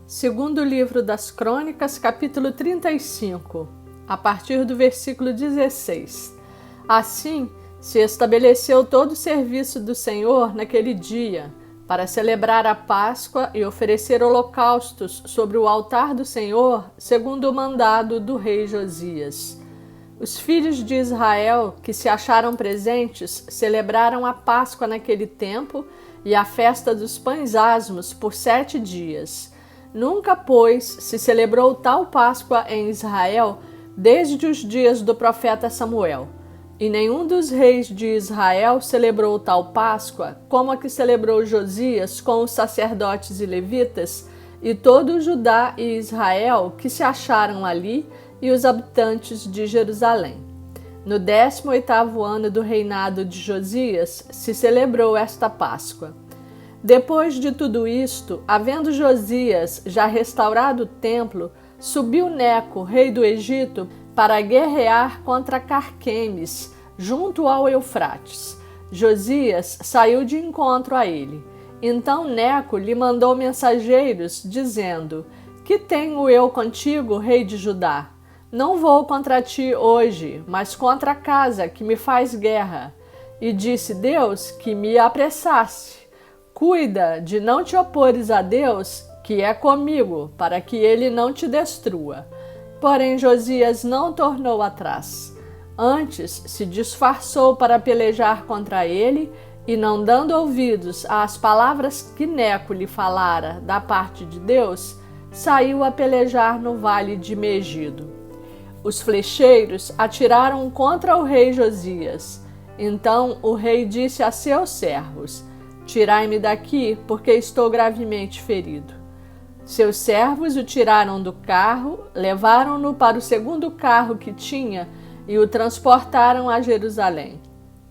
Segundo livro das Crônicas, capítulo 35, a partir do versículo 16. Assim, se estabeleceu todo o serviço do Senhor naquele dia, para celebrar a Páscoa e oferecer holocaustos sobre o altar do Senhor, segundo o mandado do rei Josias. Os filhos de Israel, que se acharam presentes, celebraram a Páscoa naquele tempo e a festa dos pães asmos por 7 dias. Nunca, pois, se celebrou tal Páscoa em Israel desde os dias do profeta Samuel. E nenhum dos reis de Israel celebrou tal Páscoa como a que celebrou Josias com os sacerdotes e levitas e todo o Judá e Israel que se acharam ali e os habitantes de Jerusalém. No 18º ano do reinado de Josias se celebrou esta Páscoa. Depois de tudo isto, havendo Josias já restaurado o templo, subiu Neco, rei do Egito, para guerrear contra Carquemes, junto ao Eufrates. Josias saiu de encontro a ele. Então Neco lhe mandou mensageiros, dizendo: Que tenho eu contigo, rei de Judá? Não vou contra ti hoje, mas contra a casa que me faz guerra. E disse Deus que me apressasse. Cuida de não te opores a Deus, que é comigo, para que ele não te destrua. Porém Josias não tornou atrás. Antes se disfarçou para pelejar contra ele, e não dando ouvidos às palavras que Neco lhe falara da parte de Deus, saiu a pelejar no vale de Megido. Os flecheiros atiraram contra o rei Josias. Então o rei disse a seus servos: Tirai-me daqui, porque estou gravemente ferido. Seus servos o tiraram do carro, levaram-no para o segundo carro que tinha e o transportaram a Jerusalém.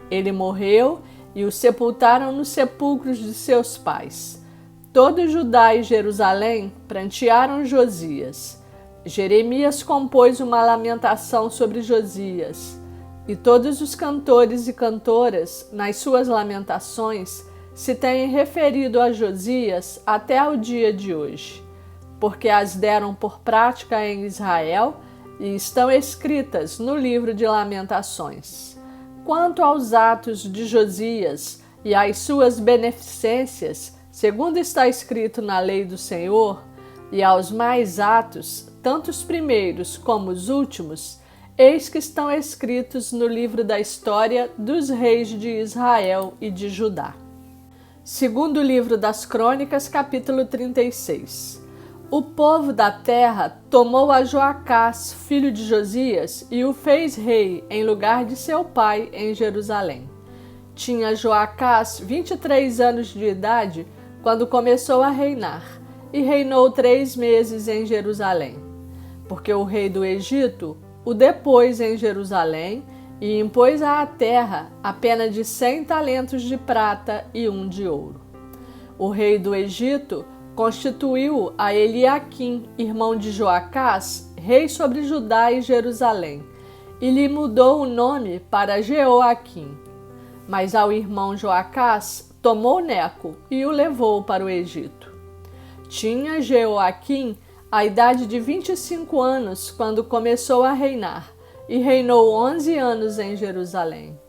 Ele morreu e o sepultaram nos sepulcros de seus pais. Todo Judá e Jerusalém prantearam Josias. Jeremias compôs uma lamentação sobre Josias, e todos os cantores e cantoras, nas suas lamentações, se têm referido a Josias até o dia de hoje, porque as deram por prática em Israel e estão escritas no livro de Lamentações. Quanto aos atos de Josias e às suas beneficências, segundo está escrito na lei do Senhor, e aos mais atos, tanto os primeiros como os últimos, eis que estão escritos no livro da história dos reis de Israel e de Judá. Segundo livro das Crônicas, capítulo 36. O povo da terra tomou a Joacás, filho de Josias, e o fez rei em lugar de seu pai em Jerusalém. Tinha Joacás 23 anos de idade quando começou a reinar, e reinou 3 meses em Jerusalém. Porque o rei do Egito o depôs em Jerusalém e impôs à terra a pena de 100 talentos de prata e 1 de ouro. O rei do Egito constituiu a Eliaquim, irmão de Joacás, rei sobre Judá e Jerusalém, e lhe mudou o nome para Jeoaquim. Mas ao irmão Joacás tomou Neco e o levou para o Egito. Tinha Jeoaquim a idade de 25 anos quando começou a reinar, e reinou 11 anos em Jerusalém.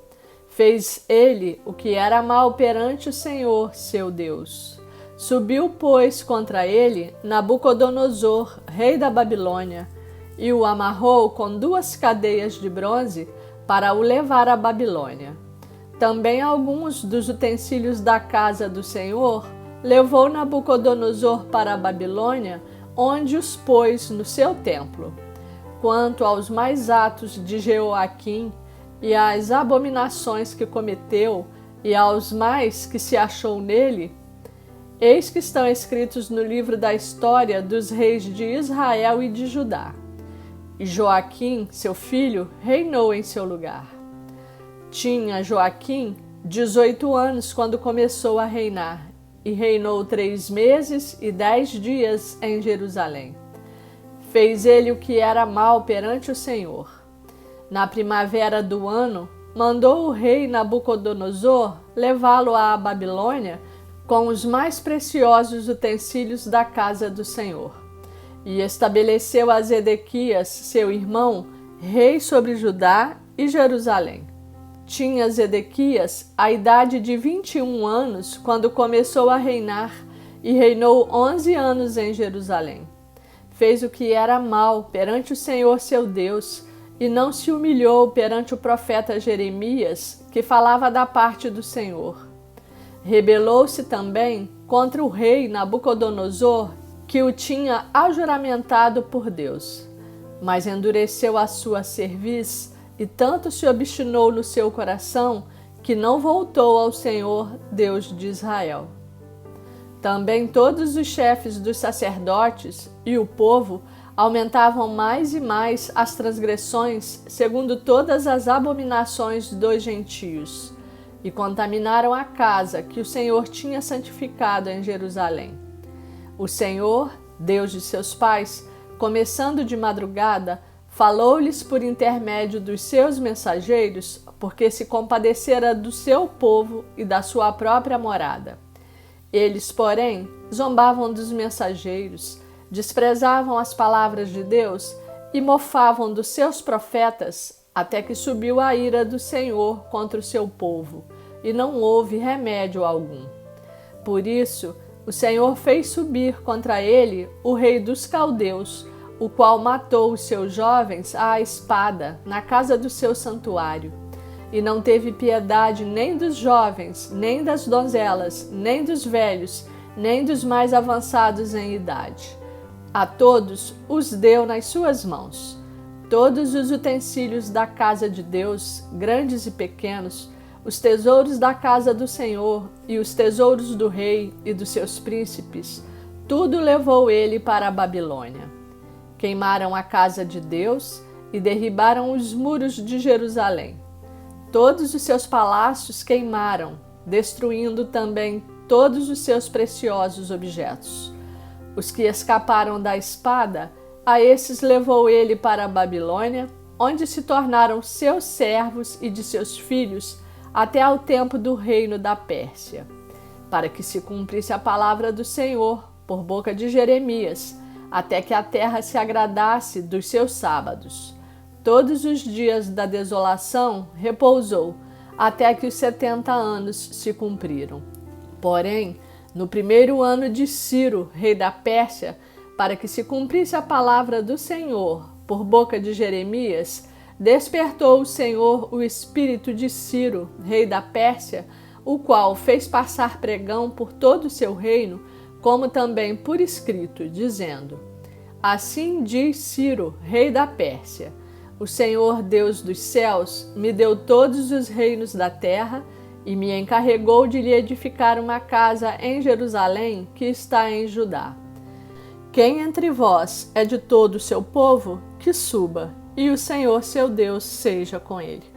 Fez ele o que era mal perante o Senhor, seu Deus. Subiu, pois, contra ele Nabucodonosor, rei da Babilônia, e o amarrou com 2 cadeias de bronze para o levar à Babilônia. Também alguns dos utensílios da casa do Senhor levou Nabucodonosor para a Babilônia, onde os pôs no seu templo. Quanto aos mais atos de Jeoaquim e às abominações que cometeu e aos mais que se achou nele, eis que estão escritos no livro da história dos reis de Israel e de Judá. E Joaquim, seu filho, reinou em seu lugar. Tinha Joaquim 18 anos quando começou a reinar, e reinou 3 meses e 10 dias em Jerusalém. Fez ele o que era mal perante o Senhor. Na primavera do ano, mandou o rei Nabucodonosor levá-lo à Babilônia com os mais preciosos utensílios da casa do Senhor. E estabeleceu a Zedequias, seu irmão, rei sobre Judá e Jerusalém. Tinha Zedequias a idade de 21 anos quando começou a reinar e reinou 11 anos em Jerusalém. Fez o que era mal perante o Senhor seu Deus e não se humilhou perante o profeta Jeremias, que falava da parte do Senhor. Rebelou-se também contra o rei Nabucodonosor, que o tinha ajuramentado por Deus. Mas endureceu a sua cerviz e tanto se obstinou no seu coração que não voltou ao Senhor, Deus de Israel. Também todos os chefes dos sacerdotes e o povo aumentavam mais e mais as transgressões, segundo todas as abominações dos gentios, e contaminaram a casa que o Senhor tinha santificado em Jerusalém. O Senhor, Deus de seus pais, começando de madrugada, falou-lhes por intermédio dos seus mensageiros, porque se compadecera do seu povo e da sua própria morada. Eles, porém, zombavam dos mensageiros, desprezavam as palavras de Deus e mofavam dos seus profetas, até que subiu a ira do Senhor contra o seu povo, e não houve remédio algum. Por isso, o Senhor fez subir contra ele o rei dos caldeus, o qual matou os seus jovens à espada na casa do seu santuário, e não teve piedade nem dos jovens, nem das donzelas, nem dos velhos, nem dos mais avançados em idade. A todos os deu nas suas mãos. Todos os utensílios da casa de Deus, grandes e pequenos, os tesouros da casa do Senhor e os tesouros do rei e dos seus príncipes, tudo levou ele para a Babilônia. Queimaram a casa de Deus e derribaram os muros de Jerusalém. Todos os seus palácios queimaram, destruindo também todos os seus preciosos objetos. Os que escaparam da espada, a esses levou ele para a Babilônia, onde se tornaram seus servos e de seus filhos, até ao tempo do reino da Pérsia, para que se cumprisse a palavra do Senhor por boca de Jeremias, até que a terra se agradasse dos seus sábados. Todos os dias da desolação repousou, até que os 70 anos se cumpriram. Porém, no primeiro ano de Ciro, rei da Pérsia, para que se cumprisse a palavra do Senhor por boca de Jeremias, despertou o Senhor o espírito de Ciro, rei da Pérsia, o qual fez passar pregão por todo o seu reino, como também por escrito, dizendo: Assim diz Ciro, rei da Pérsia: O Senhor Deus dos céus me deu todos os reinos da terra e me encarregou de lhe edificar uma casa em Jerusalém, que está em Judá. Quem entre vós é de todo o seu povo, que suba, e o Senhor seu Deus seja com ele.